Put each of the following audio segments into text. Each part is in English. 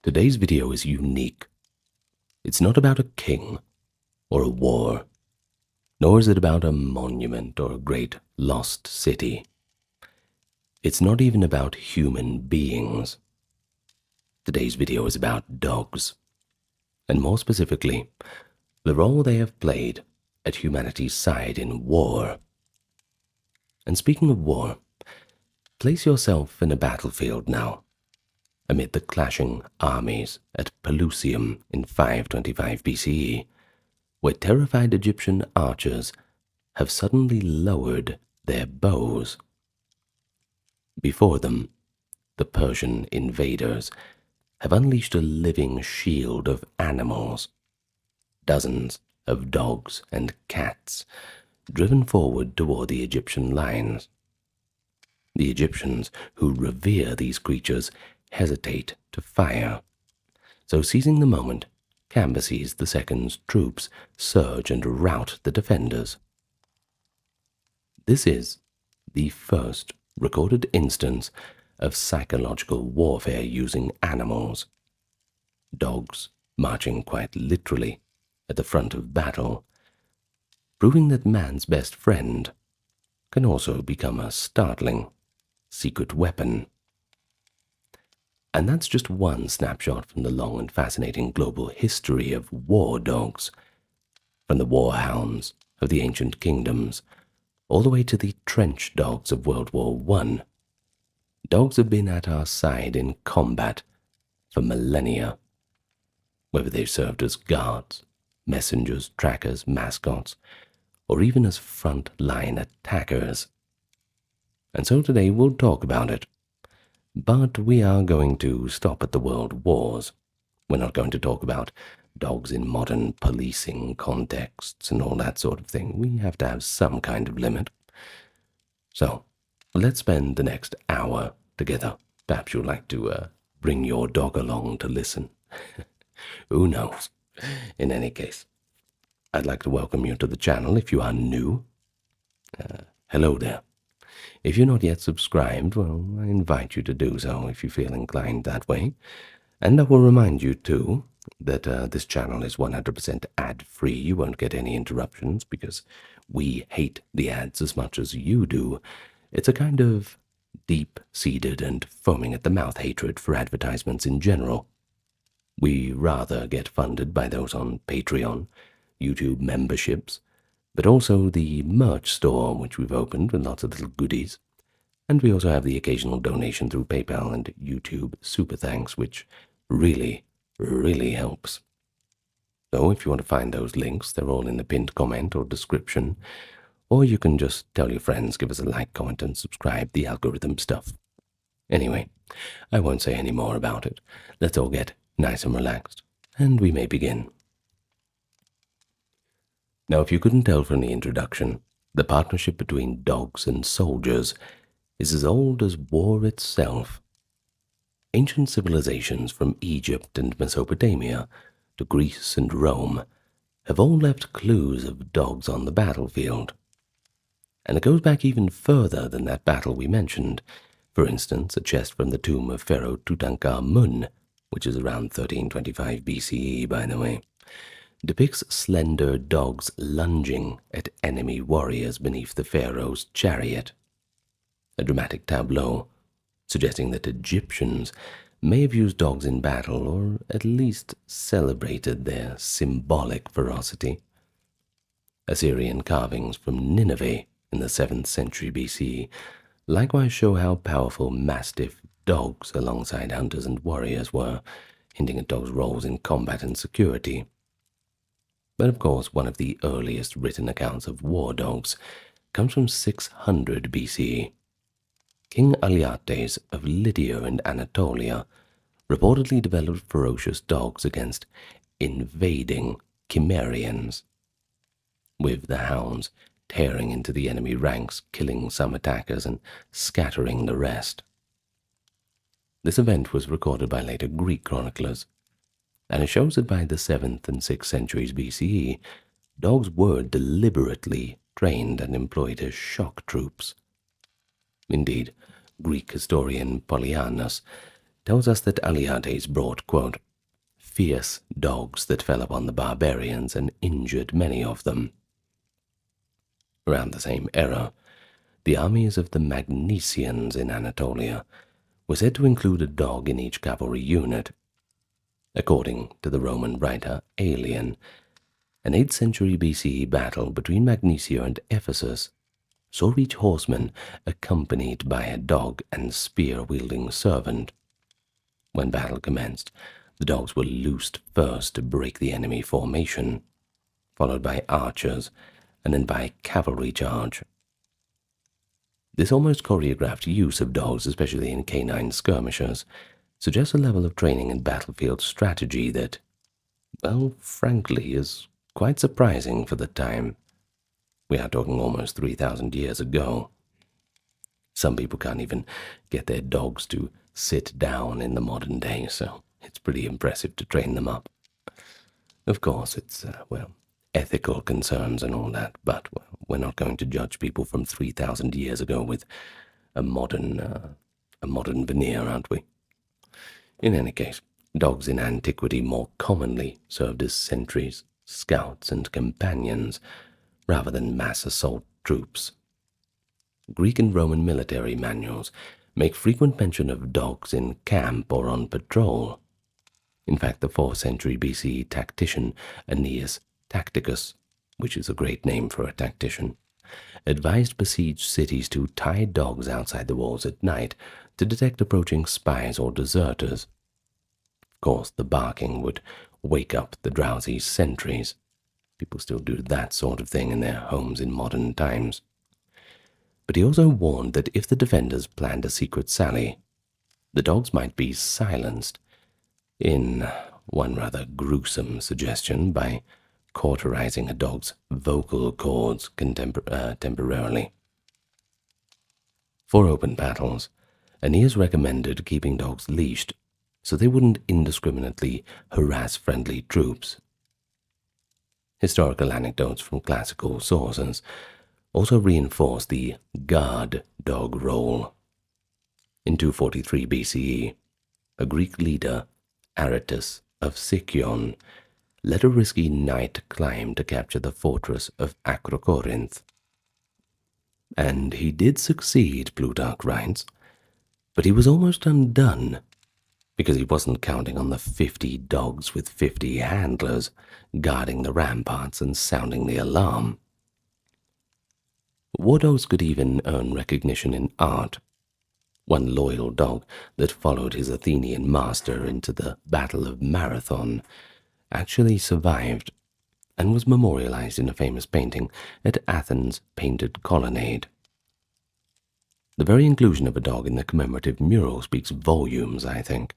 Today's video is unique. It's not about a king or a war, nor is it about a monument or a great lost city. It's not even about human beings. Today's video is about dogs, and more specifically, the role they have played at humanity's side in war. And speaking of war, place yourself in a battlefield now, amid the clashing armies at Pelusium in 525 BCE, where terrified Egyptian archers have suddenly lowered their bows. Before them, the Persian invaders have unleashed a living shield of animals, dozens of dogs and cats driven forward toward the Egyptian lines. The Egyptians, who revere these creatures, hesitate to fire. So seizing the moment, Cambyses II's troops surge and rout the defenders. This is the first recorded instance of psychological warfare using animals. Dogs marching quite literally at the front of battle, proving that man's best friend can also become a startling secret weapon. And that's just one snapshot from the long and fascinating global history of war dogs, from the war hounds of the ancient kingdoms, all the way to the trench dogs of World War I. Dogs have been at our side in combat for millennia, whether they've served as guards, messengers, trackers, mascots, or even as front-line attackers. And so today we'll talk about it. But we are going to stop at the world wars. We're not going to talk about dogs in modern policing contexts and all that sort of thing. We have to have some kind of limit. So, let's spend the next hour together. Perhaps you'd like to bring your dog along to listen. Who knows? In any case, I'd like to welcome you to the channel if you are new. Hello there. If you're not yet subscribed, well, I invite you to do so if you feel inclined that way. And I will remind you, too, that this channel is 100% ad-free. You won't get any interruptions because we hate the ads as much as you do. It's a kind of deep-seated and foaming-at-the-mouth hatred for advertisements in general. We rather get funded by those on Patreon, YouTube memberships, but also the merch store, which we've opened with lots of little goodies. And we also have the occasional donation through PayPal and YouTube Super Thanks, which really, really helps. So if you want to find those links, they're all in the pinned comment or description. Or you can just tell your friends, give us a like, comment, and subscribe, the algorithm stuff. Anyway, I won't say any more about it. Let's all get nice and relaxed, and we may begin. Now, if you couldn't tell from the introduction, the partnership between dogs and soldiers is as old as war itself. Ancient civilizations from Egypt and Mesopotamia to Greece and Rome have all left clues of dogs on the battlefield. And it goes back even further than that battle we mentioned. For instance, a chest from the tomb of Pharaoh Tutankhamun, which is around 1325 BCE, by the way, depicts slender dogs lunging at enemy warriors beneath the pharaoh's chariot. A dramatic tableau suggesting that Egyptians may have used dogs in battle, or at least celebrated their symbolic ferocity. Assyrian carvings from Nineveh in the 7th century BC likewise show how powerful mastiff dogs alongside hunters and warriors were, hinting at dogs' roles in combat and security. But of course, one of the earliest written accounts of war dogs comes from 600 BC. King Aelianus of Lydia and Anatolia reportedly developed ferocious dogs against invading Cimmerians, with the hounds tearing into the enemy ranks, killing some attackers and scattering the rest. This event was recorded by later Greek chroniclers, and it shows that by the 7th and 6th centuries BCE, dogs were deliberately trained and employed as shock troops. Indeed, Greek historian Polyaenus tells us that Aelianus brought, quote, fierce dogs that fell upon the barbarians and injured many of them. Around the same era, the armies of the Magnesians in Anatolia were said to include a dog in each cavalry unit. According to the Roman writer Aelian, an 8th century BCE battle between Magnesia and Ephesus saw each horseman accompanied by a dog and spear-wielding servant. When battle commenced, the dogs were loosed first to break the enemy formation, followed by archers, and then by cavalry charge. This almost choreographed use of dogs, especially in canine skirmishers, suggests a level of training and battlefield strategy that, well, frankly, is quite surprising for the time. We are talking almost 3,000 years ago. Some people can't even get their dogs to sit down in the modern day, so it's pretty impressive to train them up. Of course, it's, ethical concerns and all that, but we're not going to judge people from 3,000 years ago with a modern veneer, aren't we? In any case, dogs in antiquity more commonly served as sentries, scouts, and companions, rather than mass assault troops. Greek and Roman military manuals make frequent mention of dogs in camp or on patrol. In fact, the 4th century BCE tactician Aeneas Tacticus, which is a great name for a tactician, advised besieged cities to tie dogs outside the walls at night to detect approaching spies or deserters. Of course, the barking would wake up the drowsy sentries. People still do that sort of thing in their homes in modern times. But he also warned that if the defenders planned a secret sally, the dogs might be silenced, in one rather gruesome suggestion, by cauterizing a dog's vocal cords temporarily. For open battles, Aeneas recommended keeping dogs leashed so they wouldn't indiscriminately harass friendly troops. Historical anecdotes from classical sources also reinforce the guard dog role. In 243 BCE, a Greek leader, Aretus of Sicyon, led a risky night climb to capture the fortress of Acrocorinth. And he did succeed, Plutarch writes, but he was almost undone, because he wasn't counting on the 50 dogs with 50 handlers guarding the ramparts and sounding the alarm. War dogs could even earn recognition in art. One loyal dog that followed his Athenian master into the Battle of Marathon actually survived and was memorialized in a famous painting at Athens' Painted Colonnade. The very inclusion of a dog in the commemorative mural speaks volumes, I think,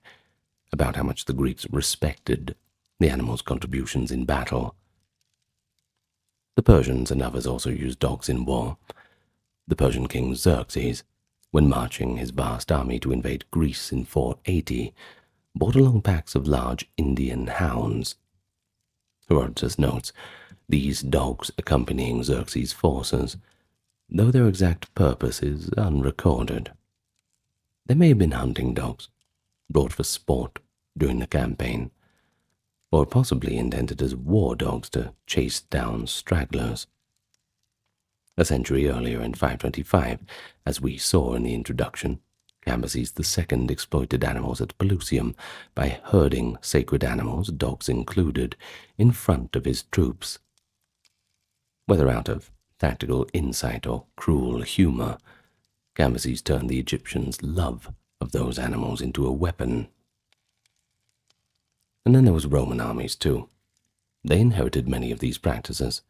about how much the Greeks respected the animal's contributions in battle. The Persians and others also used dogs in war. The Persian king Xerxes, when marching his vast army to invade Greece in 480, brought along packs of large Indian hounds. Herodotus notes these dogs accompanying Xerxes' forces, though their exact purpose is unrecorded. They may have been hunting dogs, brought for sport during the campaign, or possibly intended as war dogs to chase down stragglers. A century earlier, in 525, as we saw in the introduction, Cambyses II exploited animals at Pelusium by herding sacred animals, dogs included, in front of his troops. Whether out of tactical insight or cruel humor, Cambyses turned the Egyptians' love of those animals into a weapon. And then there was Roman armies too. They inherited many of these practices.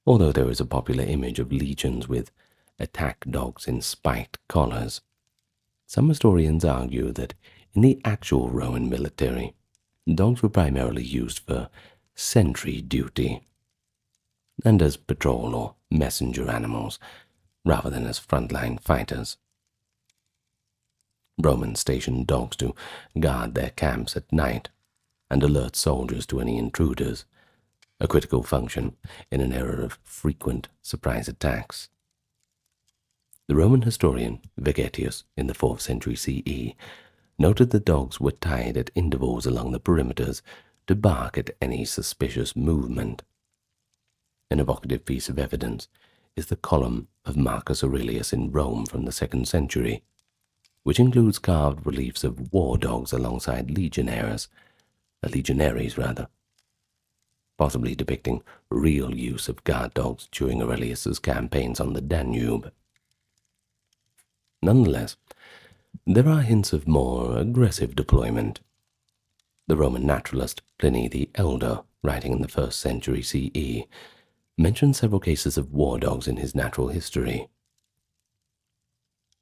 Although there is a popular image of legions with attack dogs in spiked collars, some historians argue that in the actual Roman military, dogs were primarily used for sentry duty and as patrol or messenger animals, rather than as frontline fighters. Romans stationed dogs to guard their camps at night and alert soldiers to any intruders, a critical function in an era of frequent surprise attacks. The Roman historian Vegetius in the 4th century CE noted that dogs were tied at intervals along the perimeters to bark at any suspicious movement. An evocative piece of evidence is the column of Marcus Aurelius in Rome from the 2nd century, which includes carved reliefs of war dogs alongside legionaries, possibly depicting real use of guard dogs during Aurelius's campaigns on the Danube. Nonetheless, there are hints of more aggressive deployment. The Roman naturalist Pliny the Elder, writing in the 1st century CE, mentions several cases of war dogs in his natural history.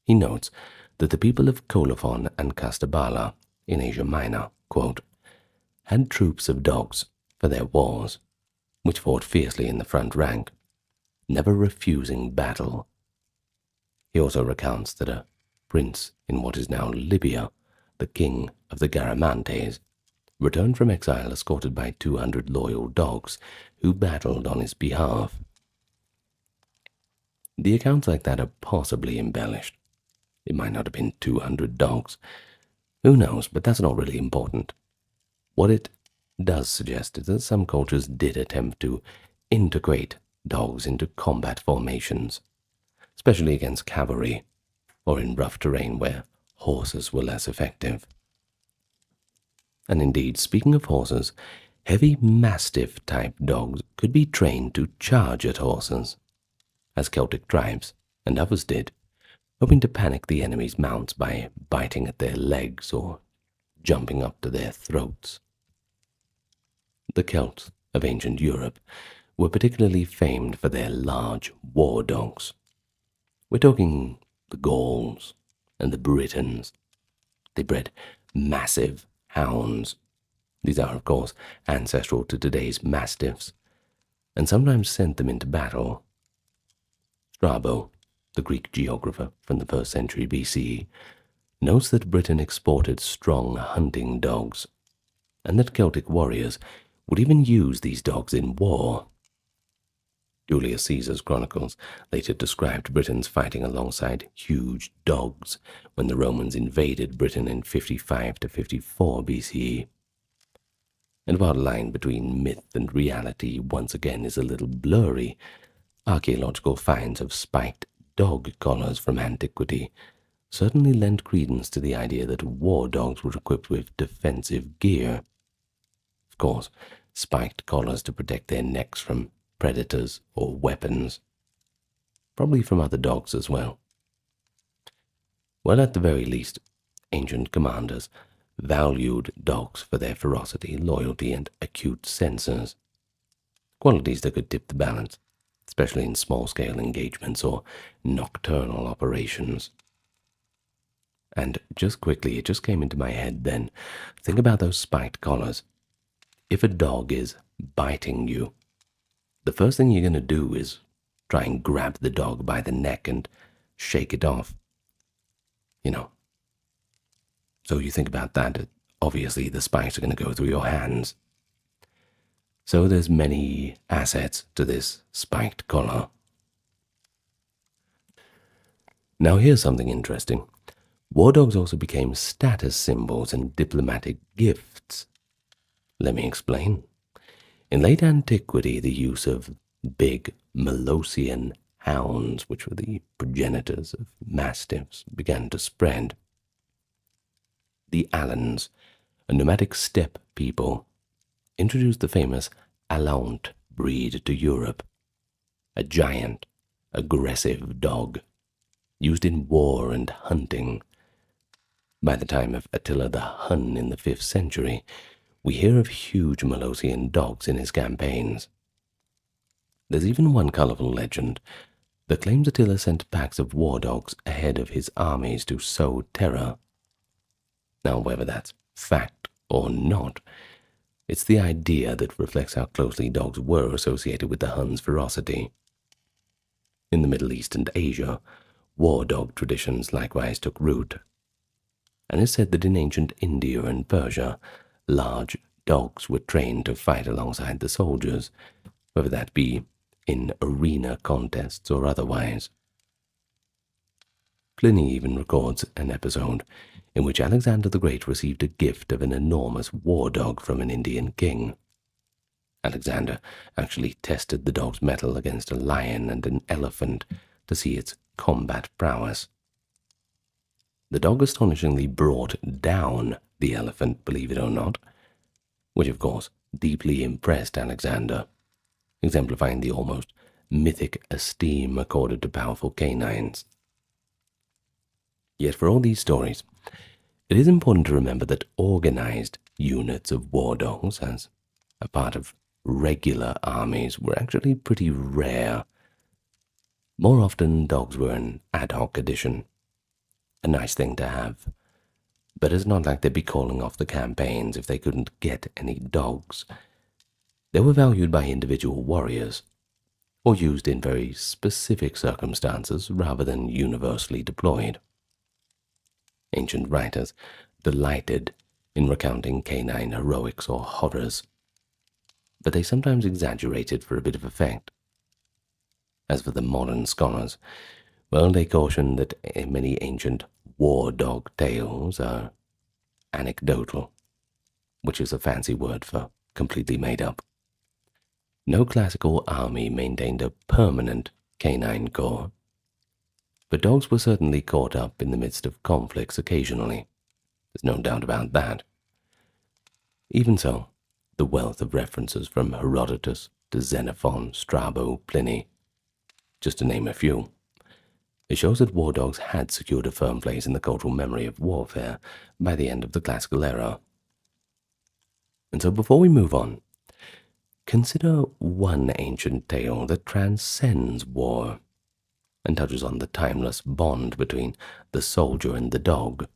He notes that the people of Colophon and Castabala in Asia Minor, quote, had troops of dogs for their wars, which fought fiercely in the front rank, never refusing battle. He also recounts that a prince in what is now Libya, the king of the Garamantes, returned from exile escorted by 200 loyal dogs who battled on his behalf. The accounts like that are possibly embellished. It might not have been 200 dogs. Who knows, but that's not really important. What it does suggest is that some cultures did attempt to integrate dogs into combat formations, especially against cavalry or in rough terrain where horses were less effective. And indeed, speaking of horses, heavy mastiff-type dogs could be trained to charge at horses, as Celtic tribes and others did, hoping to panic the enemy's mounts by biting at their legs or jumping up to their throats. The Celts of ancient Europe were particularly famed for their large war dogs. We're talking the Gauls and the Britons. They bred massive hounds. These are, of course, ancestral to today's mastiffs, and sometimes sent them into battle. Strabo, the Greek geographer from the 1st century BCE, notes that Britain exported strong hunting dogs, and that Celtic warriors would even use these dogs in war. Julius Caesar's chronicles later described Britons fighting alongside huge dogs when the Romans invaded Britain in 55 to 54 BCE. And while the line between myth and reality once again is a little blurry, archaeological finds of spiked dog collars from antiquity certainly lend credence to the idea that war dogs were equipped with defensive gear. Of course, spiked collars to protect their necks from predators or weapons, probably from other dogs as well. Well, at the very least, ancient commanders valued dogs for their ferocity, loyalty, and acute senses, qualities that could tip the balance, especially in small-scale engagements or nocturnal operations. And just quickly, it just came into my head then, think about those spiked collars. If a dog is biting you, the first thing you're going to do is try and grab the dog by the neck and shake it off. So you think about that, obviously the spikes are going to go through your hands. So there's many assets to this spiked collar. Now here's something interesting. War dogs also became status symbols and diplomatic gifts. Let me explain. In late antiquity, the use of big Molossian hounds, which were the progenitors of mastiffs, began to spread. The Alans, a nomadic steppe people, introduced the famous Alount breed to Europe, a giant, aggressive dog, used in war and hunting. By the time of Attila the Hun in the 5th century, we hear of huge Molossian dogs in his campaigns. There's even one colorful legend that claims Attila sent packs of war dogs ahead of his armies to sow terror. Now, whether that's fact or not, it's the idea that reflects how closely dogs were associated with the Huns' ferocity. In the Middle East and Asia, war dog traditions likewise took root, and it's said that in ancient India and Persia, large dogs were trained to fight alongside the soldiers, whether that be in arena contests or otherwise. Pliny even records an episode in which Alexander the Great received a gift of an enormous war dog from an Indian king. Alexander actually tested the dog's mettle against a lion and an elephant to see its combat prowess. The dog astonishingly brought down the elephant, believe it or not, which of course deeply impressed Alexander, exemplifying the almost mythic esteem accorded to powerful canines. Yet for all these stories, it is important to remember that organized units of war dogs, as a part of regular armies, were actually pretty rare. More often, dogs were an ad hoc addition, a nice thing to have, but it's not like they'd be calling off the campaigns if they couldn't get any dogs. They were valued by individual warriors, or used in very specific circumstances rather than universally deployed. Ancient writers delighted in recounting canine heroics or horrors, but they sometimes exaggerated for a bit of effect. As for the modern scholars, well, they caution that many ancient war dog tales are anecdotal, which is a fancy word for completely made up. No classical army maintained a permanent canine corps, but dogs were certainly caught up in the midst of conflicts occasionally. There's no doubt about that. Even so, the wealth of references from Herodotus to Xenophon, Strabo, Pliny, just to name a few, it shows that war dogs had secured a firm place in the cultural memory of warfare by the end of the classical era. And so before we move on, consider one ancient tale that transcends war and touches on the timeless bond between the soldier and the dog.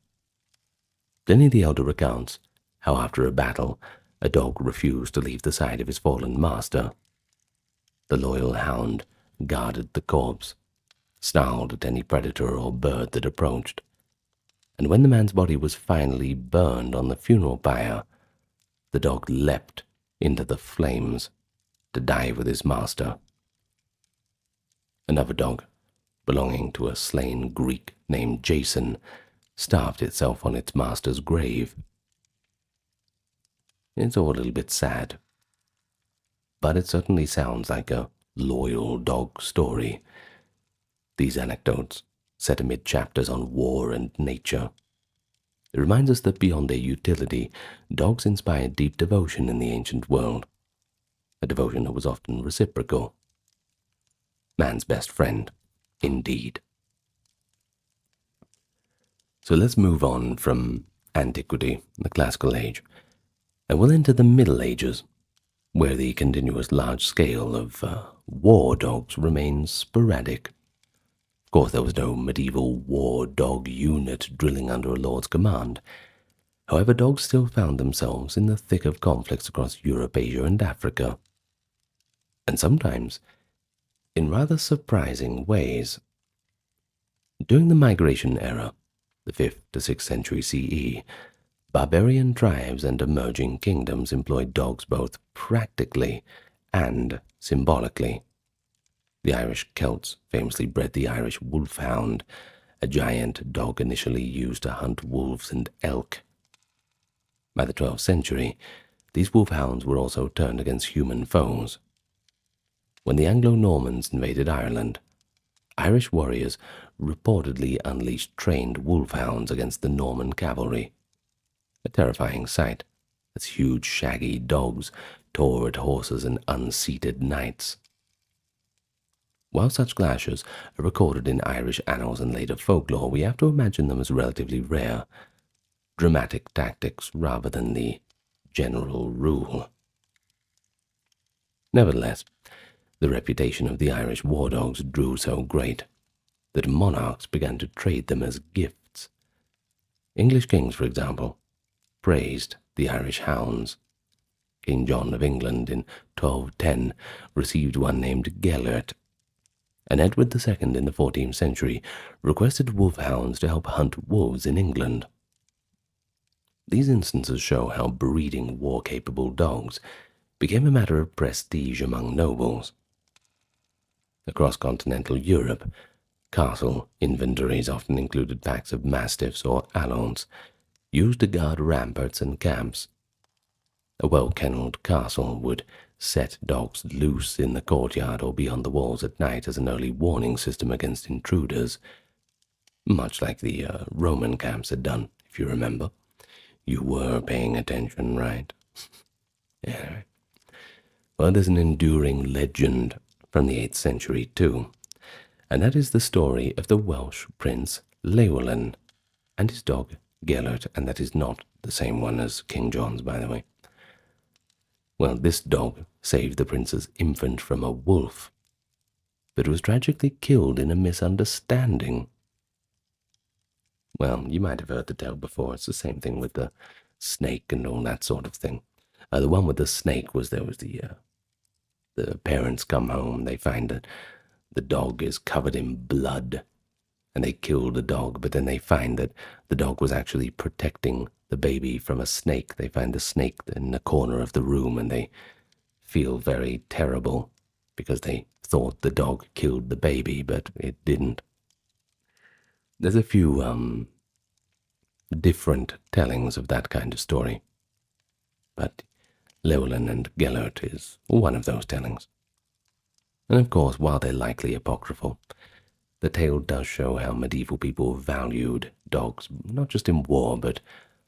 Pliny the Elder recounts how after a battle, a dog refused to leave the side of his fallen master. The loyal hound guarded the corpse, snarled at any predator or bird that approached, and when the man's body was finally burned on the funeral pyre, the dog leapt into the flames to die with his master. Another dog, belonging to a slain Greek named Jason, starved itself on its master's grave. It's all a little bit sad, but it certainly sounds like a loyal dog story. These anecdotes, set amid chapters on war and nature, it reminds us that beyond their utility, dogs inspired deep devotion in the ancient world, a devotion that was often reciprocal. Man's best friend, indeed. So let's move on from antiquity, the classical age, and we'll enter the Middle Ages, where the continuous large scale of war dogs remains sporadic. Of course, there was no medieval war dog unit drilling under a lord's command. However, dogs still found themselves in the thick of conflicts across Europe, Asia, and Africa, and sometimes in rather surprising ways. During the Migration Era, the 5th to 6th century CE, barbarian tribes and emerging kingdoms employed dogs both practically and symbolically. The Irish Celts famously bred the Irish wolfhound, a giant dog initially used to hunt wolves and elk. By the 12th century, these wolfhounds were also turned against human foes. When the Anglo-Normans invaded Ireland, Irish warriors reportedly unleashed trained wolfhounds against the Norman cavalry, a terrifying sight as huge shaggy dogs tore at horses and unseated knights. While such clashes are recorded in Irish annals and later folklore, we have to imagine them as relatively rare, dramatic tactics rather than the general rule. Nevertheless, the reputation of the Irish war dogs grew so great that monarchs began to trade them as gifts. English kings, for example, praised the Irish hounds. King John of England in 1210 received one named Gellert, and Edward II in the 14th century requested wolfhounds to help hunt wolves in England. These instances show how breeding war-capable dogs became a matter of prestige among nobles. Across continental Europe, Castle inventories often included packs of mastiffs or hounds, used to guard ramparts and camps. A well-kennelled castle would set dogs loose in the courtyard or beyond the walls at night as an early warning system against intruders, much like the Roman camps had done, if you remember. You were paying attention, right? Yeah. Well, there's an enduring legend from the 8th century too, and that is the story of the Welsh prince Llewellyn and his dog Gerald, and that is not the same one as King John's, by the way. Well, this dog saved the prince's infant from a wolf, but was tragically killed in a misunderstanding. Well, you might have heard the tale before. It's the same thing with the snake and all that sort of thing. The one with the snake was there was the parents come home, they find that the dog is covered in blood, and they kill the dog, but then they find that the dog was actually protecting the baby from a snake. They find the snake in the corner of the room, and they feel very terrible because they thought the dog killed the baby, but it didn't. There's a few different tellings of that kind of story, but Llewellyn and Gerald is one of those tellings. And of course, while they're likely apocryphal, the tale does show how medieval people valued dogs, not just in war, but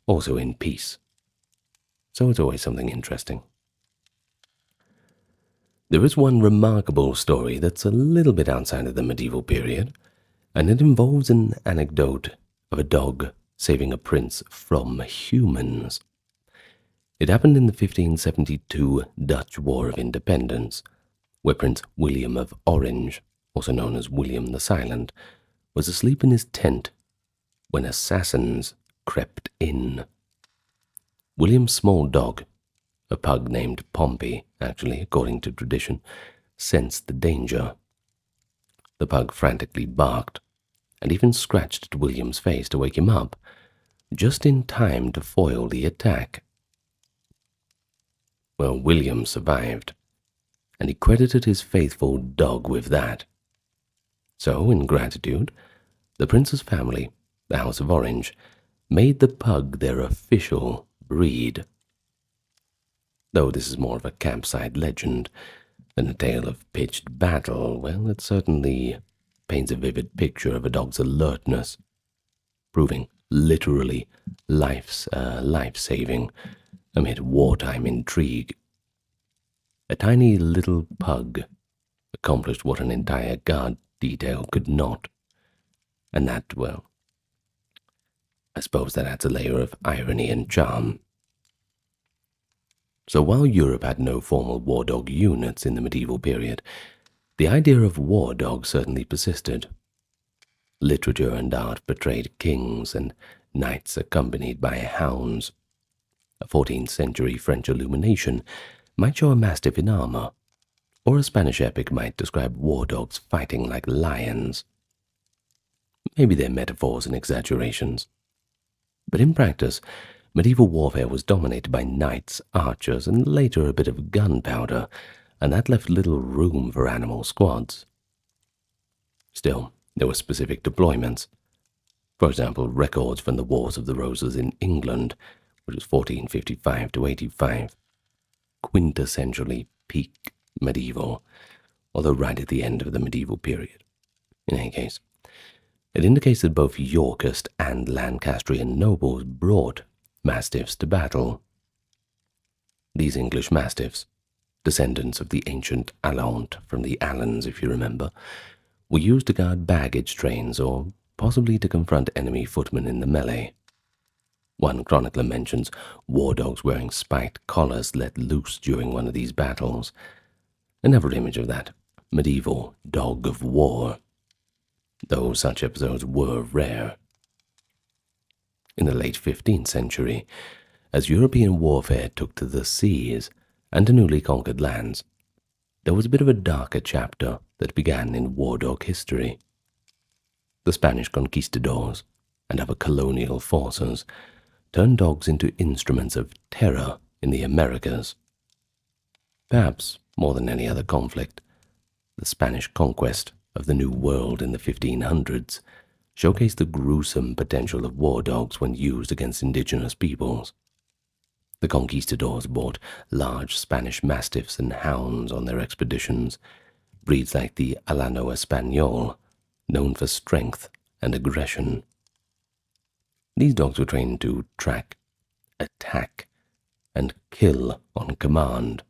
also in peace. So it's always something interesting. There is one remarkable story that's a little bit outside of the medieval period, and it involves an anecdote of a dog saving a prince from humans. It happened in the 1572 Dutch War of Independence, where Prince William of Orange, also known as William the Silent, was asleep in his tent when assassins crept in. William's small dog, a pug named Pompey, actually, according to tradition, sensed the danger. The pug frantically barked, and even scratched at William's face to wake him up, just in time to foil the attack. Well, William survived, and he credited his faithful dog with that. So, in gratitude, the prince's family, the House of Orange, made the pug their official breed. Though this is more of a campsite legend than a tale of pitched battle, well, it certainly paints a vivid picture of a dog's alertness, proving literally life-saving amid wartime intrigue. A tiny little pug accomplished what an entire guard detail could not, and that, well, I suppose that adds a layer of irony and charm. So while Europe had no formal war dog units in the medieval period, the idea of war dogs certainly persisted. Literature and art portrayed kings and knights accompanied by hounds. A 14th century French illumination might show a mastiff in armor, or a Spanish epic might describe war dogs fighting like lions. Maybe they're metaphors and exaggerations. But in practice, medieval warfare was dominated by knights, archers, and later a bit of gunpowder, and that left little room for animal squads. Still, there were specific deployments. For example, records from the Wars of the Roses in England, which was 1455 to 85. Quintessentially peak medieval, although right at the end of the medieval period. In any case, it indicates that both Yorkist and Lancastrian nobles brought mastiffs to battle. These English mastiffs, descendants of the ancient Alant from the Alans, if you remember, were used to guard baggage trains or possibly to confront enemy footmen in the melee. One chronicler mentions war dogs wearing spiked collars let loose during one of these battles. Another image of that medieval dog of war, though such episodes were rare. In the late 15th century, as European warfare took to the seas and to newly conquered lands, there was a bit of a darker chapter that began in war dog history. The Spanish conquistadors and other colonial forces turned dogs into instruments of terror in the Americas. Perhaps more than any other conflict, the Spanish conquest of the New World in the 1500s showcased the gruesome potential of war dogs when used against indigenous peoples. The conquistadors brought large Spanish mastiffs and hounds on their expeditions, breeds like the Alano Español, known for strength and aggression. These dogs were trained to track, attack, and kill on command.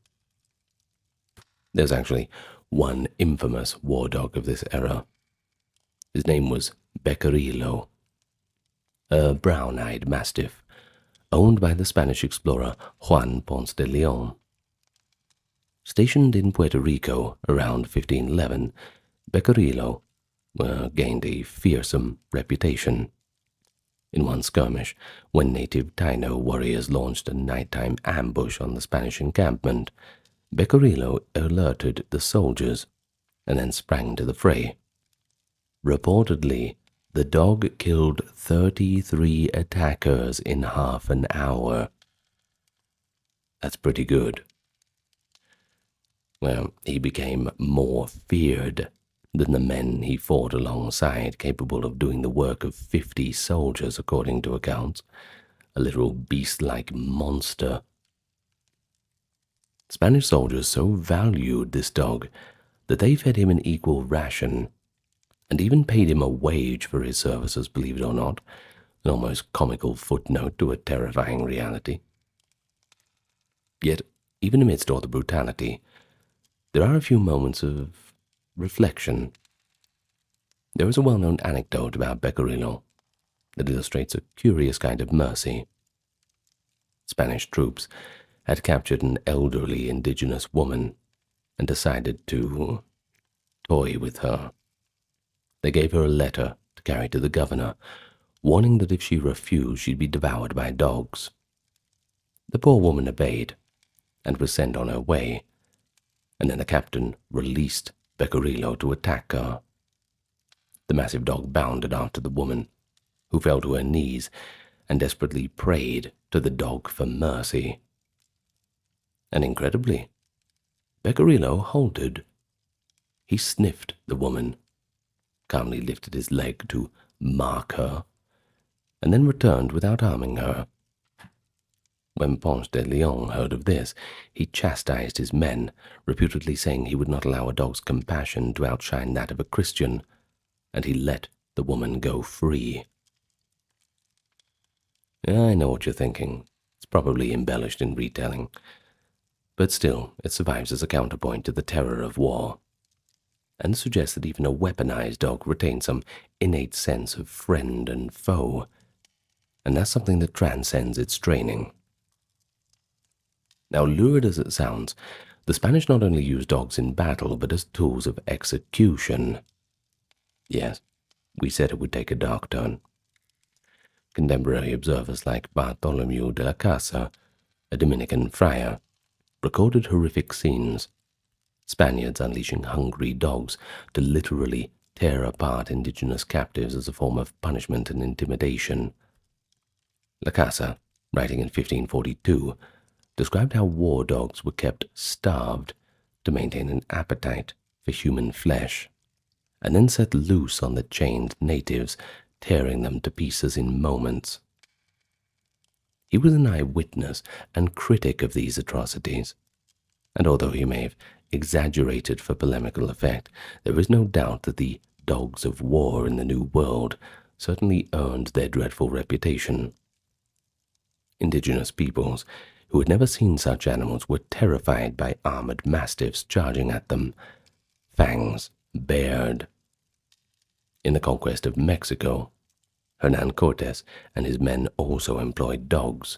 There's actually one infamous war dog of this era. His name was Beccarillo, a brown-eyed mastiff owned by the Spanish explorer Juan Ponce de Leon. Stationed in Puerto Rico around 1511, Beccarillo gained a fearsome reputation. In one skirmish, when native Taino warriors launched a nighttime ambush on the Spanish encampment, Beccarillo alerted the soldiers and then sprang to the fray. Reportedly, the dog killed 33 attackers in half an hour. That's pretty good. Well, he became more feared than the men he fought alongside, capable of doing the work of 50 soldiers, according to accounts. A literal beast-like monster. Spanish soldiers so valued this dog that they fed him an equal ration, and even paid him a wage for his services, believe it or not, an almost comical footnote to a terrifying reality. Yet, even amidst all the brutality, there are a few moments of reflection. There is a well-known anecdote about Beccarillo that illustrates a curious kind of mercy. Spanish troops had captured an elderly indigenous woman and decided to toy with her. They gave her a letter to carry to the governor, warning that if she refused, she'd be devoured by dogs. The poor woman obeyed and was sent on her way, and then the captain released Beccarillo to attack her. The massive dog bounded after the woman, who fell to her knees and desperately prayed to the dog for mercy. And incredibly, Beccarillo halted. He sniffed the woman, calmly lifted his leg to mark her, and then returned without harming her. When Ponce de Leon heard of this, he chastised his men, reputedly saying he would not allow a dog's compassion to outshine that of a Christian, and he let the woman go free. I know what you're thinking. It's probably embellished in retelling, but still it survives as a counterpoint to the terror of war, and suggests that even a weaponized dog retains some innate sense of friend and foe, and that's something that transcends its training. Now, lurid as it sounds, the Spanish not only used dogs in battle, but as tools of execution. Yes, we said it would take a dark turn. Contemporary observers like Bartolomé de la Casa, a Dominican friar, recorded horrific scenes. Spaniards unleashing hungry dogs to literally tear apart indigenous captives as a form of punishment and intimidation. La Casa, writing in 1542, described how war dogs were kept starved to maintain an appetite for human flesh, and then set loose on the chained natives, tearing them to pieces in moments. He was an eyewitness and critic of these atrocities, and although he may have exaggerated for polemical effect, there is no doubt that the dogs of war in the New World certainly earned their dreadful reputation. Indigenous peoples who had never seen such animals were terrified by armored mastiffs charging at them, fangs bared. In the conquest of Mexico, Hernan Cortes and his men also employed dogs,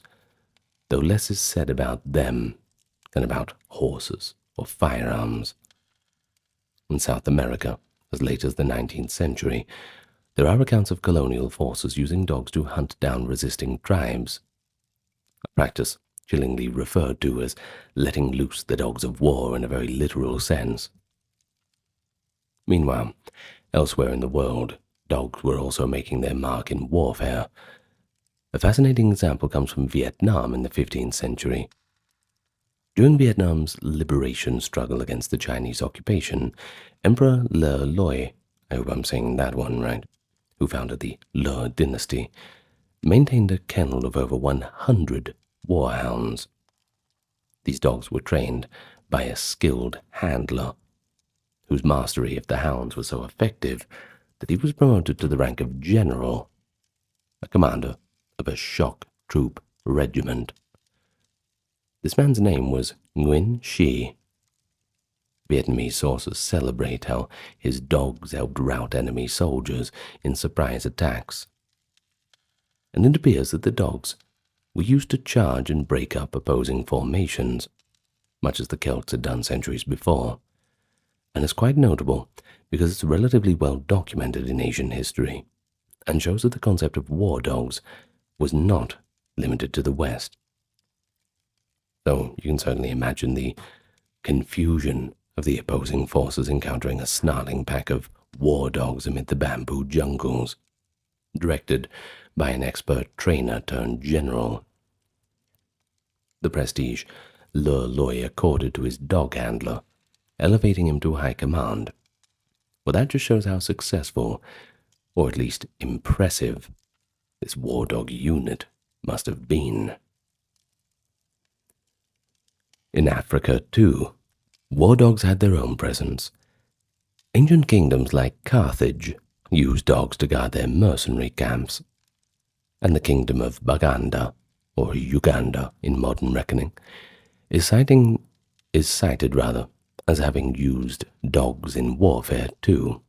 though less is said about them than about horses or firearms. In South America, as late as the 19th century, there are accounts of colonial forces using dogs to hunt down resisting tribes, a practice chillingly referred to as letting loose the dogs of war in a very literal sense. Meanwhile, elsewhere in the world, dogs were also making their mark in warfare. A fascinating example comes from Vietnam in the 15th century. During Vietnam's liberation struggle against the Chinese occupation, Emperor Le Loi, I hope I'm saying that one right, who founded the Le dynasty, maintained a kennel of over 100 warhounds. These dogs were trained by a skilled handler, whose mastery of the hounds was so effective that he was promoted to the rank of general, a commander of a shock troop regiment. This man's name was Nguyen Shi. Vietnamese sources celebrate how his dogs helped rout enemy soldiers in surprise attacks. And it appears that the dogs were used to charge and break up opposing formations, much as the Celts had done centuries before, and is quite notable because it's relatively well documented in Asian history, and shows that the concept of war dogs was not limited to the West. Though you can certainly imagine the confusion of the opposing forces encountering a snarling pack of war dogs amid the bamboo jungles, directed by an expert trainer turned general. The prestige Le Loi accorded to his dog handler, elevating him to high command. Well, that just shows how successful, or at least impressive, this war dog unit must have been. In Africa, too, war dogs had their own presence. Ancient kingdoms like Carthage used dogs to guard their mercenary camps, and the kingdom of Baganda, or Uganda in modern reckoning, is cited as having used dogs in warfare too.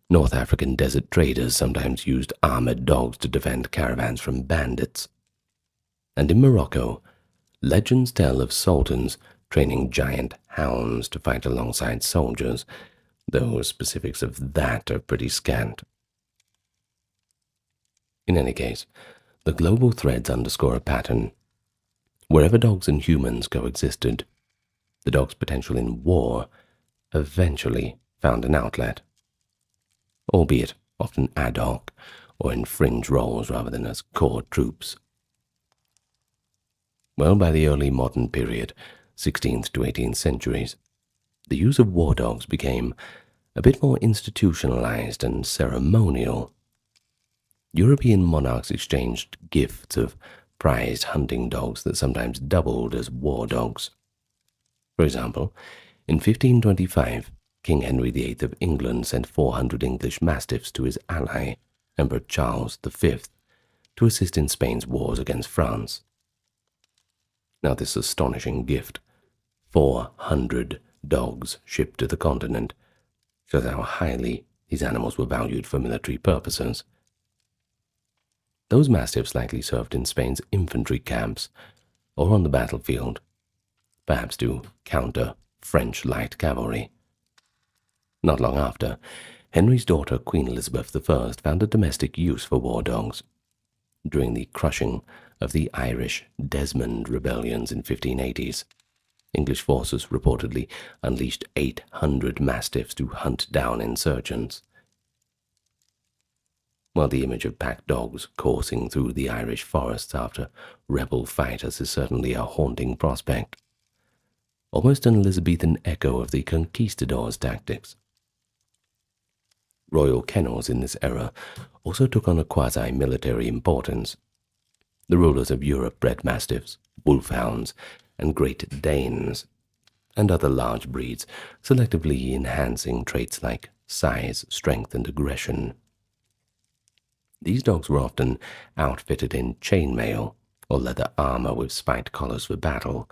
North African desert traders sometimes used armored dogs to defend caravans from bandits. And in Morocco, legends tell of sultans training giant hounds to fight alongside soldiers, though specifics of that are pretty scant. In any case, the global threads underscore a pattern. Wherever dogs and humans coexisted, the dog's potential in war eventually found an outlet, albeit often ad hoc or in fringe roles rather than as core troops. Well, by the early modern period, 16th to 18th centuries, the use of war dogs became a bit more institutionalized and ceremonial. European monarchs exchanged gifts of prized hunting dogs that sometimes doubled as war dogs. For example, in 1525, King Henry VIII of England sent 400 English mastiffs to his ally, Emperor Charles V, to assist in Spain's wars against France. Now this astonishing gift, 400 dogs shipped to the continent, shows how highly these animals were valued for military purposes. Those mastiffs likely served in Spain's infantry camps or on the battlefield, perhaps to counter French light cavalry. Not long after, Henry's daughter Queen Elizabeth I found a domestic use for war dogs. During the crushing of the Irish Desmond rebellions in 1580s, English forces reportedly unleashed 800 mastiffs to hunt down insurgents. While the image of pack dogs coursing through the Irish forests after rebel fighters is certainly a haunting prospect, almost an Elizabethan echo of the conquistadors' tactics. Royal kennels in this era also took on a quasi-military importance. The rulers of Europe bred mastiffs, wolfhounds, and Great Danes, and other large breeds, selectively enhancing traits like size, strength, and aggression. These dogs were often outfitted in chainmail or leather armor with spiked collars for battle,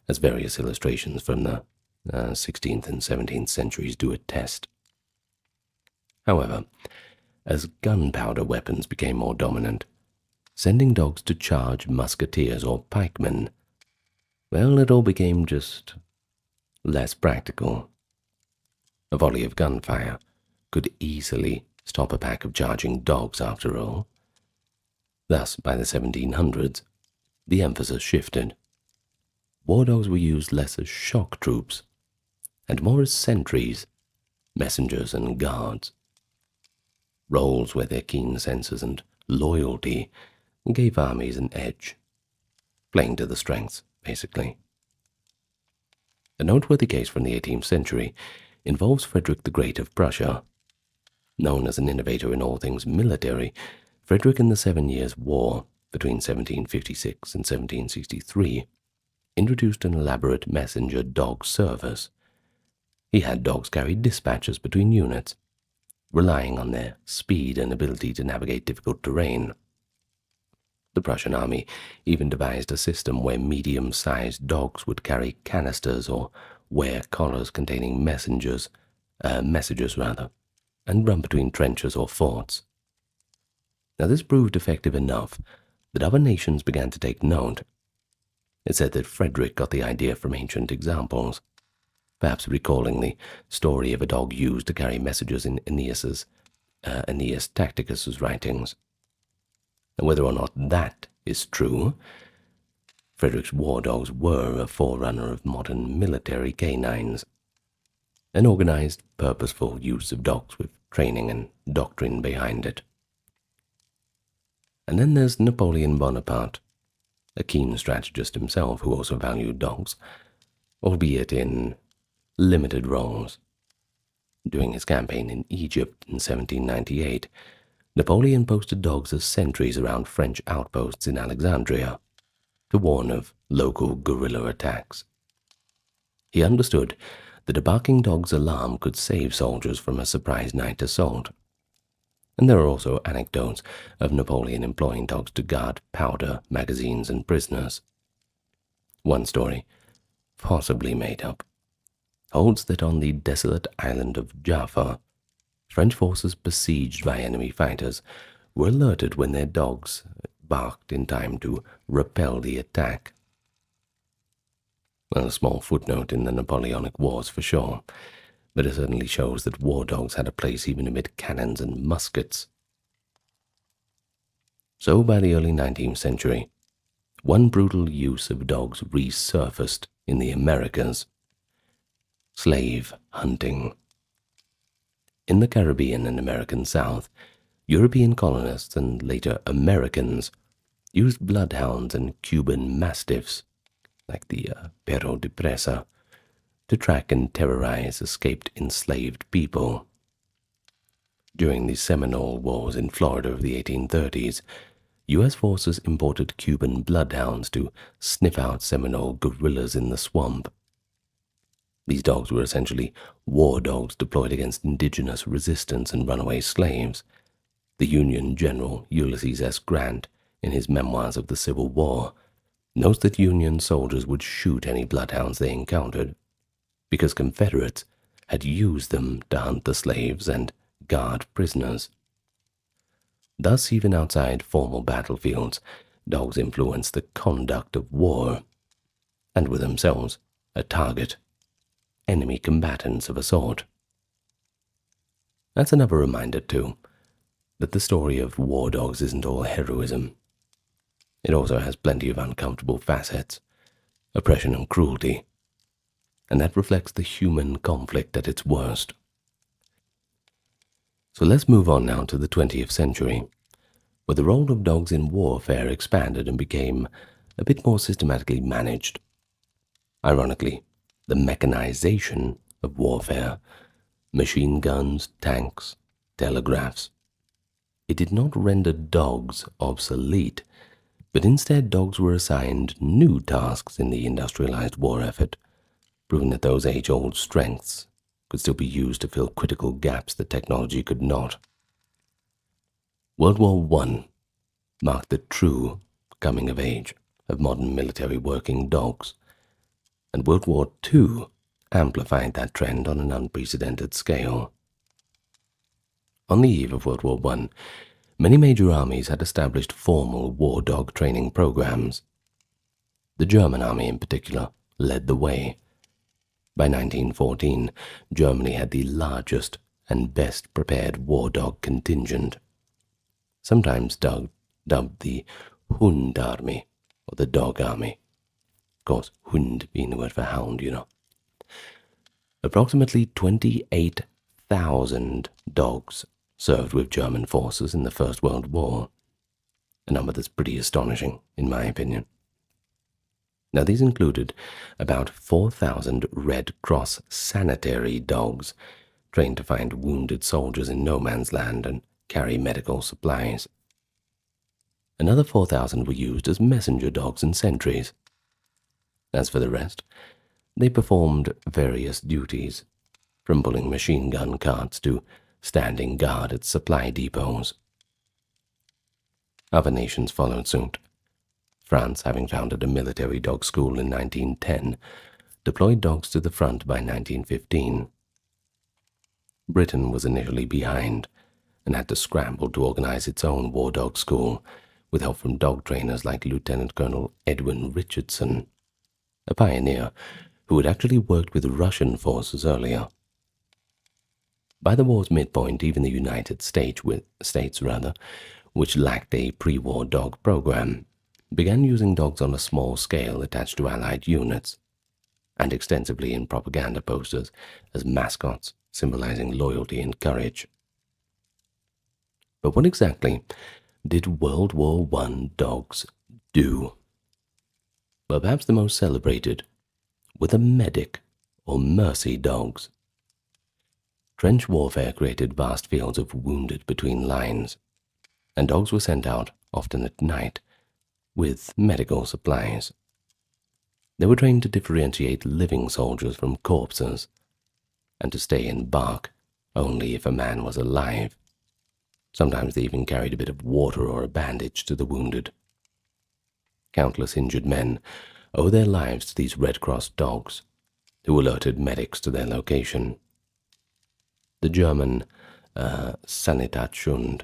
as various illustrations from the 16th and 17th centuries do attest. However, as gunpowder weapons became more dominant, sending dogs to charge musketeers or pikemen, well, it all became just less practical. A volley of gunfire could easily stop a pack of charging dogs after all. Thus, by the 1700s, the emphasis shifted. War dogs were used less as shock troops, and more as sentries, messengers, and guards. Roles where their keen senses and loyalty gave armies an edge, playing to the strengths, basically. A noteworthy case from the 18th century involves Frederick the Great of Prussia. Known as an innovator in all things military, Frederick in the 7 Years' War between 1756 and 1763 introduced an elaborate messenger dog service. He had dogs carry dispatches between units, relying on their speed and ability to navigate difficult terrain. The Prussian army even devised a system where medium-sized dogs would carry canisters or wear collars containing messages, and run between trenches or forts. Now this proved effective enough that other nations began to take note. It said that Frederick got the idea from ancient examples, perhaps recalling the story of a dog used to carry messages in Aeneas Tacticus's writings. And whether or not that is true, Frederick's war dogs were a forerunner of modern military canines, an organized, purposeful use of dogs with training and doctrine behind it. And then there's Napoleon Bonaparte, a keen strategist himself who also valued dogs, albeit in limited roles. During his campaign in Egypt in 1798, Napoleon posted dogs as sentries around French outposts in Alexandria to warn of local guerrilla attacks. He understood that a barking dog's alarm could save soldiers from a surprise night assault. And there are also anecdotes of Napoleon employing dogs to guard powder, magazines, and prisoners. One story, possibly made up, holds that on the desolate island of Jaffa, French forces besieged by enemy fighters were alerted when their dogs barked in time to repel the attack. Well, a small footnote in the Napoleonic Wars for sure, but it certainly shows that war dogs had a place even amid cannons and muskets. So by the early 19th century, one brutal use of dogs resurfaced in the Americas: slave hunting. In the Caribbean and American South, European colonists and later Americans used bloodhounds and Cuban mastiffs, like the perro de presa, to track and terrorize escaped enslaved people. During the Seminole Wars in Florida of the 1830s, U.S. forces imported Cuban bloodhounds to sniff out Seminole guerrillas in the swamp. These dogs were essentially war dogs deployed against indigenous resistance and runaway slaves. The Union General Ulysses S. Grant, in his Memoirs of the Civil War, notes that Union soldiers would shoot any bloodhounds they encountered, because Confederates had used them to hunt the slaves and guard prisoners. Thus, even outside formal battlefields, dogs influenced the conduct of war, and were themselves a target, enemy combatants of a sort. That's another reminder, too, that the story of war dogs isn't all heroism. It also has plenty of uncomfortable facets, oppression and cruelty, and that reflects the human conflict at its worst. So let's move on now to the 20th century, where the role of dogs in warfare expanded and became a bit more systematically managed. Ironically, the mechanization of warfare, machine guns, tanks, telegraphs, it did not render dogs obsolete, but instead dogs were assigned new tasks in the industrialized war effort, proving that those age-old strengths could still be used to fill critical gaps that technology could not. World War I marked the true coming of age of modern military working dogs, and World War II amplified that trend on an unprecedented scale. On the eve of World War I, many major armies had established formal war dog training programs. The German army in particular led the way. By 1914, Germany had the largest and best prepared war dog contingent, sometimes dubbed the Hund Army, or the Dog Army. Of course, Hund being the word for hound, you know. Approximately 28,000 dogs served with German forces in the First World War, a number that's pretty astonishing, in my opinion. Now, these included about 4,000 Red Cross sanitary dogs trained to find wounded soldiers in no man's land and carry medical supplies. Another 4,000 were used as messenger dogs and sentries. As for the rest, they performed various duties, from pulling machine gun carts to standing guard at supply depots. Other nations followed suit. France, having founded a military dog school in 1910, deployed dogs to the front by 1915. Britain was initially behind and had to scramble to organize its own war dog school with help from dog trainers like Lieutenant Colonel Edwin Richardson, a pioneer who had actually worked with Russian forces earlier. By the war's midpoint, even the United States, which lacked a pre-war dog program, began using dogs on a small scale attached to Allied units, and extensively in propaganda posters as mascots symbolizing loyalty and courage. But what exactly did World War I dogs do? Well, perhaps the most celebrated were the medic or mercy dogs. Trench warfare created vast fields of wounded between lines, and dogs were sent out, often at night, with medical supplies. They were trained to differentiate living soldiers from corpses, and to stay and bark only if a man was alive. Sometimes they even carried a bit of water or a bandage to the wounded. Countless injured men owe their lives to these Red Cross dogs, who alerted medics to their location. The German Sanitätshund,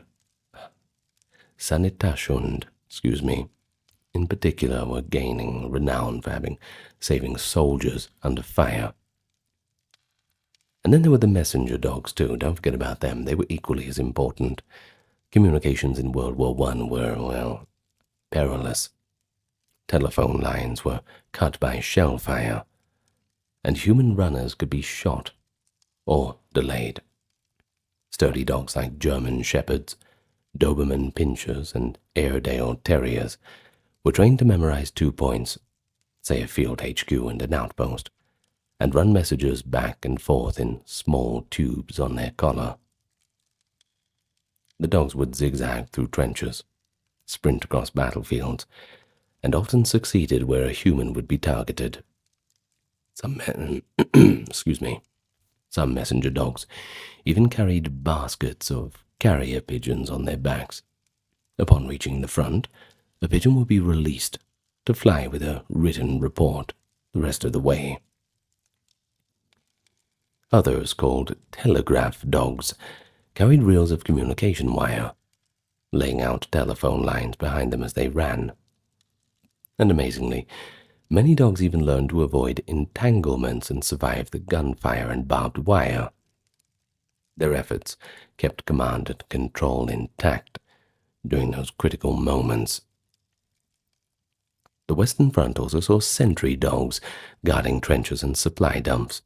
in particular, were gaining renown for saving soldiers under fire. And then there were the messenger dogs too. Don't forget about them. They were equally as important. Communications in World War I were, well, perilous. Telephone lines were cut by shell fire, and human runners could be shot or delayed. Sturdy dogs like German Shepherds, Doberman Pinschers, and Airedale Terriers were trained to memorize 2 points, say a field HQ and an outpost, and run messages back and forth in small tubes on their collar. The dogs would zigzag through trenches, sprint across battlefields, and often succeeded where a human would be targeted. Some messenger dogs even carried baskets of carrier pigeons on their backs. Upon reaching the front, a pigeon would be released to fly with a written report the rest of the way. Others, called telegraph dogs, carried reels of communication wire, laying out telephone lines behind them as they ran. And amazingly, many dogs even learned to avoid entanglements and survive the gunfire and barbed wire. Their efforts kept command and control intact during those critical moments. The Western Front also saw sentry dogs guarding trenches and supply dumps.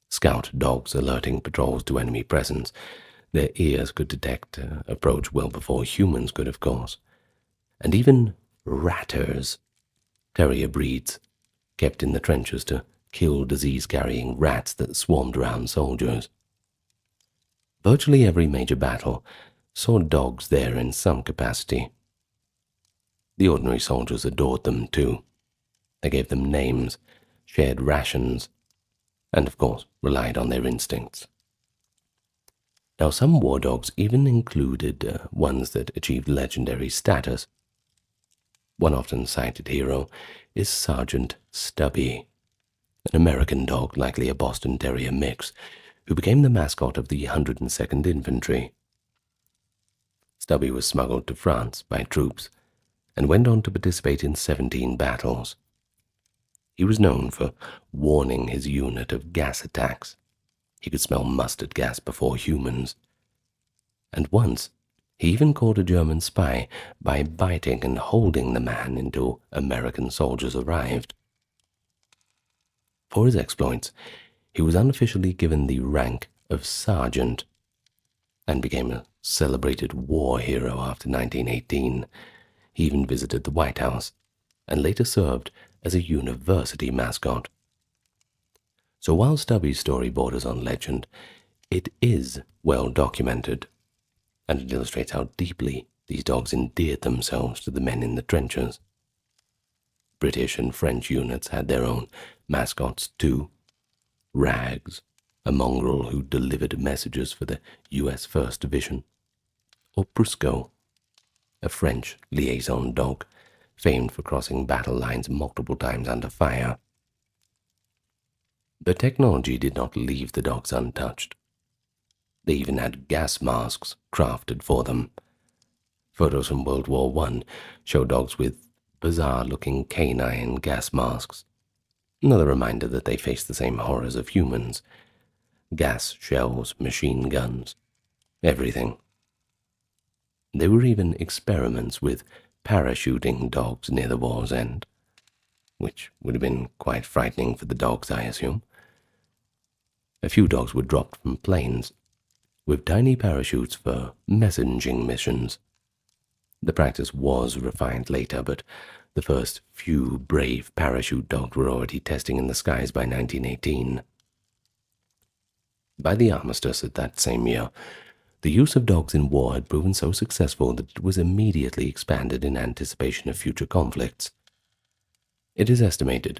Scout dogs alerting patrols to enemy presence. Their ears could detect approach well before humans could, of course. And even ratters, terrier breeds, kept in the trenches to kill disease-carrying rats that swarmed around soldiers. Virtually every major battle saw dogs there in some capacity. The ordinary soldiers adored them too. They gave them names, shared rations, and of course relied on their instincts. Now, some war dogs even included ones that achieved legendary status. One often cited hero is Sergeant Stubby, an American dog, likely a Boston Terrier mix, who became the mascot of the 102nd Infantry. Stubby was smuggled to France by troops and went on to participate in 17 battles. He was known for warning his unit of gas attacks. He could smell mustard gas before humans. And once, he even caught a German spy by biting and holding the man until American soldiers arrived. For his exploits, he was unofficially given the rank of sergeant and became a celebrated war hero after 1918. He even visited the White House and later served as a university mascot. So while Stubby's story borders on legend, it is well documented, and it illustrates how deeply these dogs endeared themselves to the men in the trenches. British and French units had their own mascots too. Rags, a mongrel who delivered messages for the US 1st Division, or Brusco, a French liaison dog, famed for crossing battle lines multiple times under fire. But technology did not leave the dogs untouched. They even had gas masks crafted for them. Photos from World War I show dogs with bizarre-looking canine gas masks, another reminder that they face the same horrors of humans. Gas shells, machine guns, everything. There were even experiments with parachuting dogs near the war's end, which would have been quite frightening for the dogs, I assume. A few dogs were dropped from planes, with tiny parachutes for messaging missions. The practice was refined later, but the first few brave parachute dogs were already testing in the skies by 1918. By the armistice of that same year, the use of dogs in war had proven so successful that it was immediately expanded in anticipation of future conflicts. It is estimated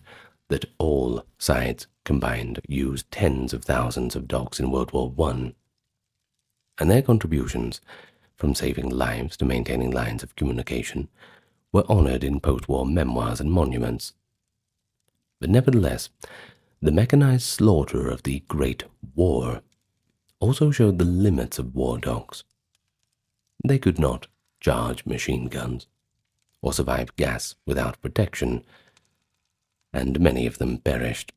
that all sides combined used tens of thousands of dogs in World War I, and their contributions, from saving lives to maintaining lines of communication, were honored in post-war memoirs and monuments. But nevertheless, the mechanized slaughter of the Great War also showed the limits of war dogs. They could not charge machine guns or survive gas without protection, and many of them perished.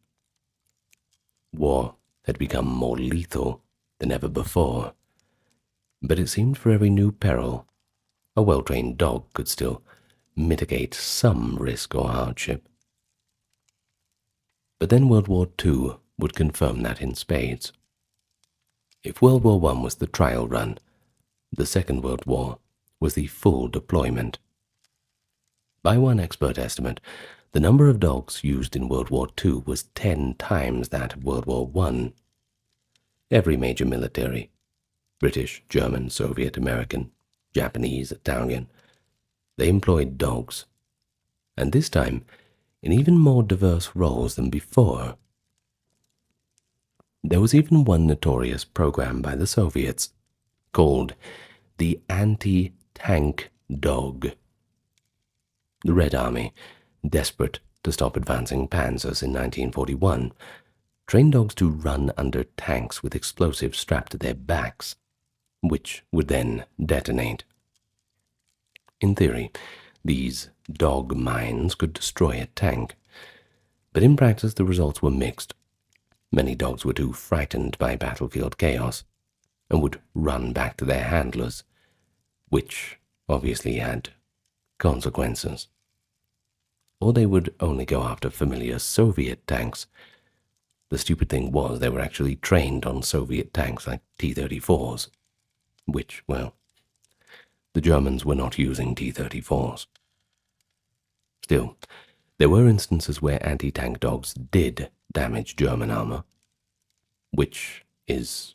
War had become more lethal than ever before, but it seemed for every new peril, a well-trained dog could still mitigate some risk or hardship. But then World War II would confirm that in spades. If World War I was the trial run, the Second World War was the full deployment. By one expert estimate, the number of dogs used in World War II was 10 times that of World War I. Every major military, British, German, Soviet, American, Japanese, Italian, they employed dogs, and this time in even more diverse roles than before. There was even one notorious program by the Soviets called the anti-tank dog. The Red Army, desperate to stop advancing panzers in 1941, trained dogs to run under tanks with explosives strapped to their backs, which would then detonate. In theory, these dog mines could destroy a tank, but in practice the results were mixed. Many dogs were too frightened by battlefield chaos and would run back to their handlers, which obviously had consequences. Or they would only go after familiar Soviet tanks. The stupid thing was they were actually trained on Soviet tanks like T-34s, which, well, the Germans were not using T-34s. Still, there were instances where anti-tank dogs did damage German armor, which is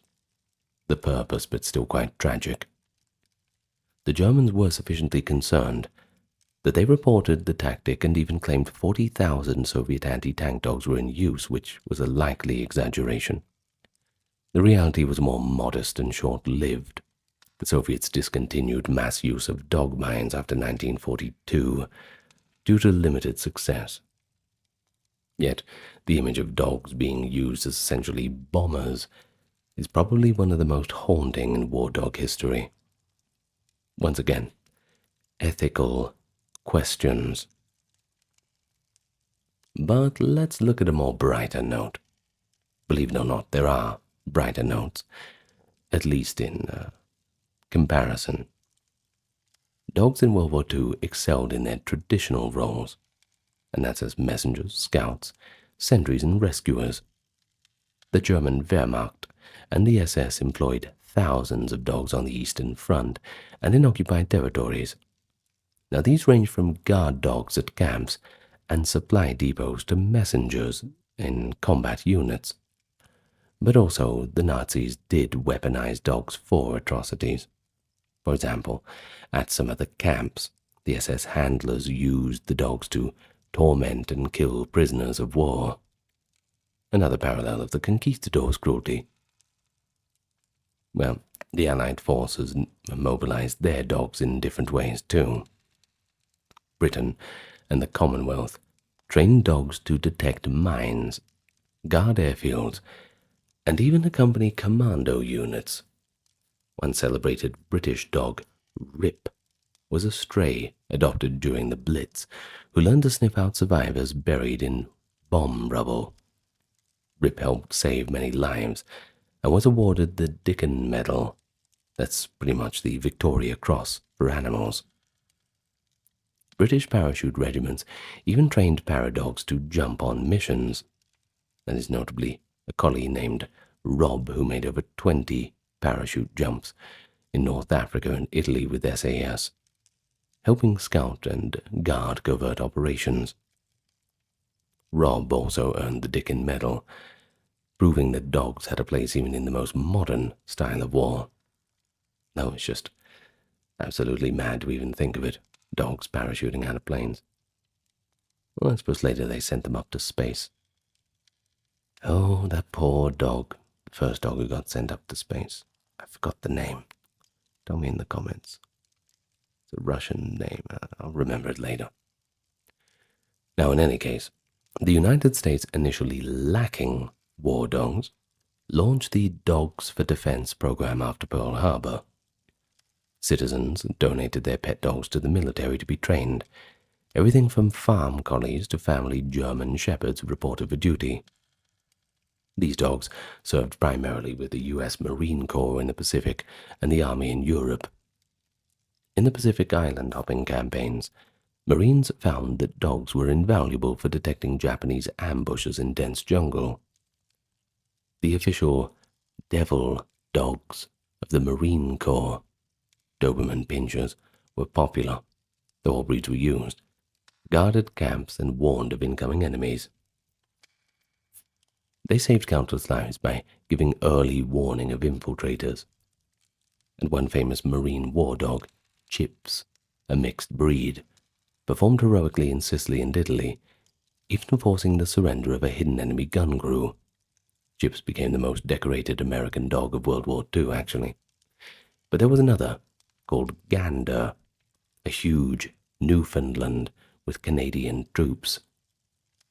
the purpose but still quite tragic. The Germans were sufficiently concerned that they reported the tactic and even claimed 40,000 Soviet anti-tank dogs were in use, which was a likely exaggeration. The reality was more modest and short-lived. The Soviets discontinued mass use of dog mines after 1942 due to limited success. Yet, the image of dogs being used as essentially bombers is probably one of the most haunting in war dog history. Once again, ethical questions. But let's look at a more brighter note. Believe it or not, there are brighter notes, at least in comparison. Dogs in World War II excelled in their traditional roles, and that's as messengers, scouts, sentries, and rescuers. The German Wehrmacht and the SS employed thousands of dogs on the Eastern Front and in occupied territories. Now these range from guard dogs at camps and supply depots to messengers in combat units. But also, the Nazis did weaponize dogs for atrocities. For example, at some of the camps, the SS handlers used the dogs to torment and kill prisoners of war. Another parallel of the conquistadors' cruelty. Well, the Allied forces mobilized their dogs in different ways too. Britain and the Commonwealth trained dogs to detect mines, guard airfields, and even accompany commando units. One celebrated British dog, Rip, was a stray adopted during the Blitz, who learned to sniff out survivors buried in bomb rubble. Rip helped save many lives and was awarded the Dickon Medal. That's pretty much the Victoria Cross for animals. British parachute regiments even trained paradogs to jump on missions. That is notably a collie named Rob who made over 20 parachute jumps in North Africa and Italy with SAS, helping scout and guard covert operations. Rob also earned the Dickon Medal, proving that dogs had a place even in the most modern style of war. No, it's just absolutely mad to even think of it, dogs parachuting out of planes. Well, I suppose later they sent them up to space. Oh, that poor dog, the first dog who got sent up to space. I forgot the name. Tell me in the comments. It's a Russian name. I'll remember it later. Now, in any case, the United States, initially lacking war dogs, launched the Dogs for Defense program after Pearl Harbor. Citizens donated their pet dogs to the military to be trained. Everything from farm collies to family German shepherds reported for duty. These dogs served primarily with the U.S. Marine Corps in the Pacific and the Army in Europe. In the Pacific island hopping campaigns, Marines found that dogs were invaluable for detecting Japanese ambushes in dense jungle. The official devil dogs of the Marine Corps, Doberman Pinschers, were popular, though all breeds were used, guarded camps and warned of incoming enemies. They saved countless lives by giving early warning of infiltrators. And one famous Marine war dog, Chips, a mixed breed, performed heroically in Sicily and Italy, even forcing the surrender of a hidden enemy gun crew. Chips became the most decorated American dog of World War II, actually. But there was another, called Gander, a huge Newfoundland with Canadian troops.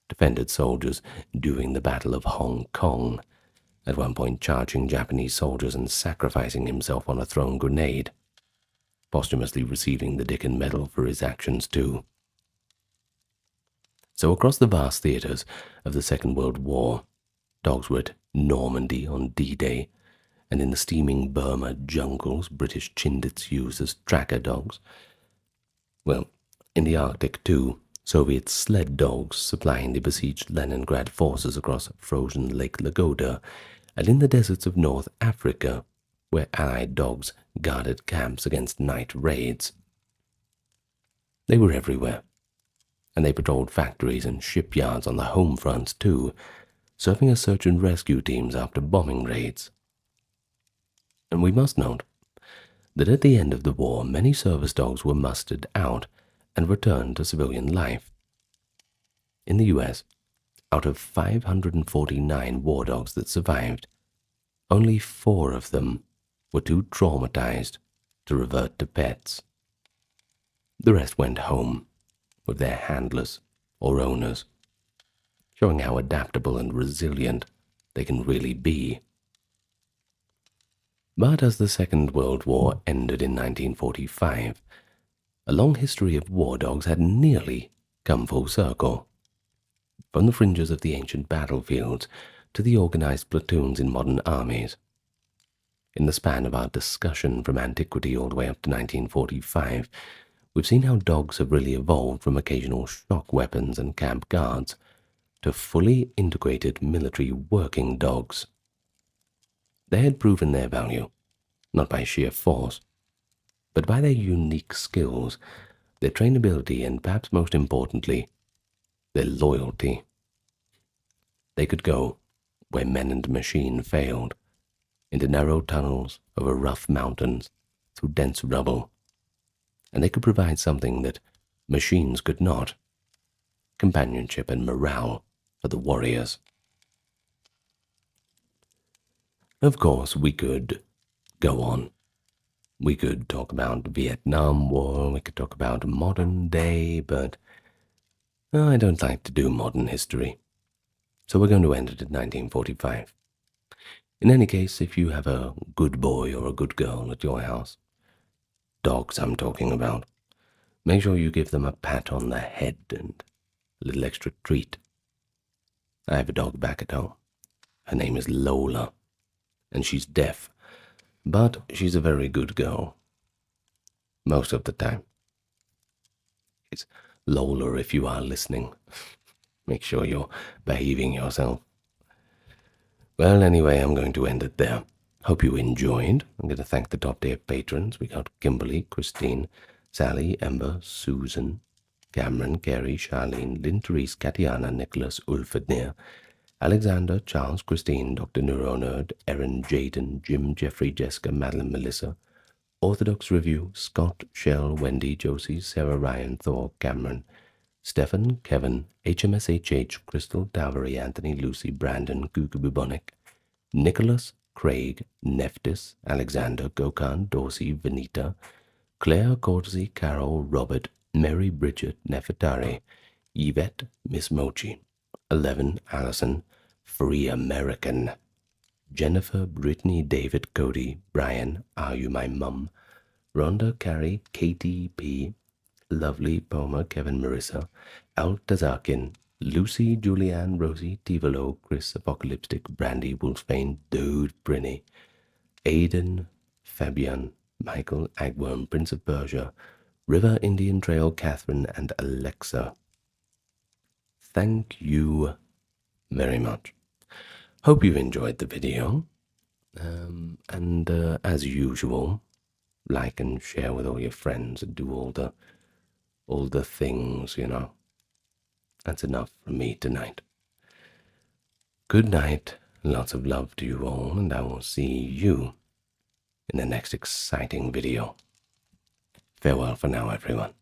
Defended soldiers during the Battle of Hong Kong, at one point charging Japanese soldiers and sacrificing himself on a thrown grenade, posthumously receiving the Dickon Medal for his actions too. So across the vast theatres of the Second World War, dogs were at Normandy on D-Day, and in the steaming Burma jungles British Chindits used as tracker dogs. Well, in the Arctic too, Soviet sled dogs supplying the besieged Leningrad forces across frozen Lake Ladoga, and in the deserts of North Africa, where Allied dogs guarded camps against night raids. They were everywhere, and they patrolled factories and shipyards on the home fronts too, serving as search and rescue teams after bombing raids. And we must note that at the end of the war, many service dogs were mustered out and returned to civilian life. In the US, out of 549 war dogs that survived, only 4 of them were too traumatized to revert to pets. The rest went home with their handlers or owners, showing how adaptable and resilient they can really be. But as the Second World War ended in 1945, a long history of war dogs had nearly come full circle. From the fringes of the ancient battlefields to the organized platoons in modern armies. In the span of our discussion from antiquity all the way up to 1945, we've seen how dogs have really evolved from occasional shock weapons and camp guards to fully integrated military working dogs. They had proven their value, not by sheer force, but by their unique skills, their trainability, and perhaps most importantly, their loyalty. They could go where men and machine failed, into narrow tunnels over rough mountains, through dense rubble, and they could provide something that machines could not: companionship and morale for the warriors. Of course, we could go on. We could talk about the Vietnam War, we could talk about modern day, but I don't like to do modern history. So we're going to end it at 1945. In any case, if you have a good boy or a good girl at your house, dogs I'm talking about, make sure you give them a pat on the head and a little extra treat. I have a dog back at home. Her name is Lola, and she's deaf, but she's a very good girl. Most of the time. It's Lola, if you are listening. Make sure you're behaving yourself. Well, anyway, I'm going to end it there. Hope you enjoyed. I'm going to thank the top tier patrons. We got Kimberly, Christine, Sally, Ember, Susan, Cameron, Carrie, Charlene, Lynn, Therese, Katiana, Nicholas, Ulfadnir, Alexander, Charles, Christine, Dr. Neuronerd, Erin, Jaden, Jim, Jeffrey, Jessica, Madeline, Melissa, Orthodox Review, Scott, Shell, Wendy, Josie, Sarah, Ryan, Thor, Cameron, Stefan, Kevin, HMSHH, Crystal, Dalvery, Anthony, Lucy, Brandon, Gugu Bubonic, Nicholas, Craig, Neftis, Alexander, Gokhan, Dorsey, Venita, Claire, Cordsey, Carol, Robert, Mary, Bridget, Nefertari, Yvette, Miss Mochi, 11, Allison, Free American, Jennifer, Brittany, David, Cody, Brian, Are You My Mum, Rhonda, Carrie, Katie P., Lovely, Poma, Kevin, Marissa, Altazarkin, Lucy, Julianne, Rosie, Tivolo, Chris, Apocalyptic, Brandy, Wolfsbane, Dude, Brinny, Aiden, Fabian, Michael, Agworm, Prince of Persia, River, Indian Trail, Catherine, and Alexa. Thank you very much. Hope you enjoyed the video, and as usual, like and share with all your friends and do all the things, you know. That's enough from me tonight. Good night, lots of love to you all, and I will see you in the next exciting video. Farewell for now, everyone.